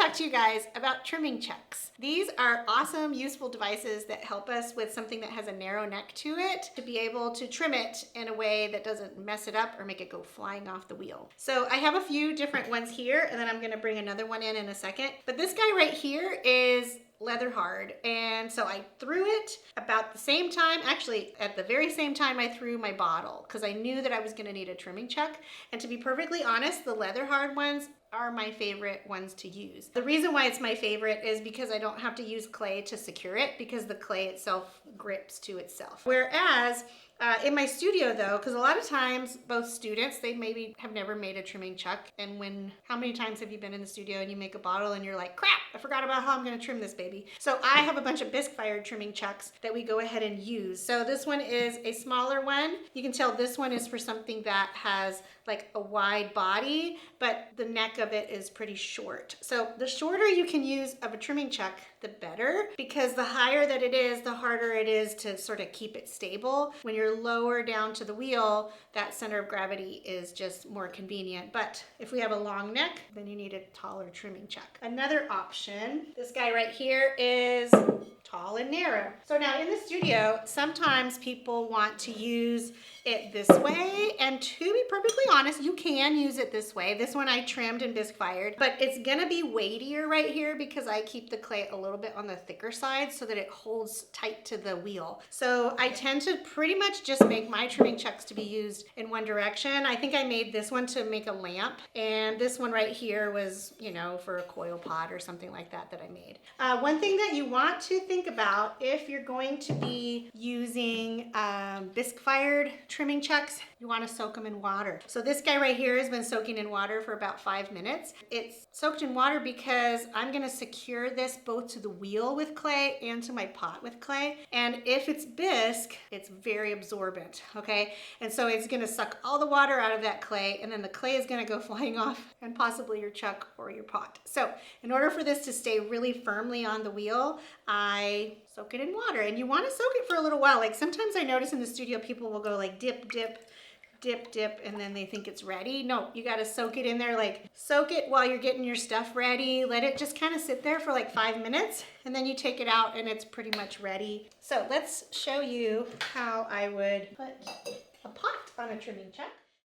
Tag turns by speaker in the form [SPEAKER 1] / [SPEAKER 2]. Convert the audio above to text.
[SPEAKER 1] talk to you guys about trimming chucks. These are awesome, useful devices that help us with something that has a narrow neck to it to be able to trim it in a way that doesn't mess it up or make it go flying off the wheel. So I have a few different ones here, and then I'm gonna bring another one in a second. But this guy right here is leather hard, and so I threw it about the same time, actually at the very same time I threw my bottle, because I knew that I was going to need a trimming chuck. And to be perfectly honest, the leather hard ones are my favorite ones to use. The reason why it's my favorite is because I don't have to use clay to secure it, because the clay itself grips to itself. Whereas in my studio though, because a lot of times both students, they maybe have never made a trimming chuck, and how many times have you been in the studio and you make a bottle and you're like, crap, I forgot about how I'm gonna trim this baby. So I have a bunch of bisque fired trimming chucks that we go ahead and use. So this one is a smaller one. You can tell this one is for something that has like a wide body, but the neck of it is pretty short. So the shorter you can use of a trimming chuck, the better, because the higher that it is, the harder it is to sort of keep it stable. When you're lower down to the wheel, that center of gravity is just more convenient. But if we have a long neck, then you need a taller trimming chuck. Another option, this guy right here is tall and narrow. So now in the studio, sometimes people want to use it this way, and to be perfectly honest, you can use it this way. This one I trimmed and bisque fired, but it's gonna be weightier right here because I keep the clay a little bit on the thicker side so that it holds tight to the wheel. So I tend to pretty much just make my trimming chucks to be used in one direction. I think I made this one to make a lamp, and this one right here was, you know, for a coil pot or something like that I made. One thing that you want to think about if you're going to be using bisque fired trimming chucks, you want to soak them in water. So this guy right here has been soaking in water for about 5 minutes. It's soaked in water because I'm going to secure this both to the wheel with clay and to my pot with clay. And if it's bisque, it's very absorbent, okay? And so it's going to suck all the water out of that clay, and then the clay is going to go flying off and possibly your chuck or your pot. So in order for this to stay really firmly on the wheel, I soak it in water. And you want to soak it for a little while. Like sometimes I notice in the studio people will go like dip, dip, dip, dip, and then they think it's ready. No, you got to soak it in there. Like soak it while you're getting your stuff ready. Let it just kind of sit there for like 5 minutes, and then you take it out and it's pretty much ready. So let's show you how I would put a pot on a trimming chuck.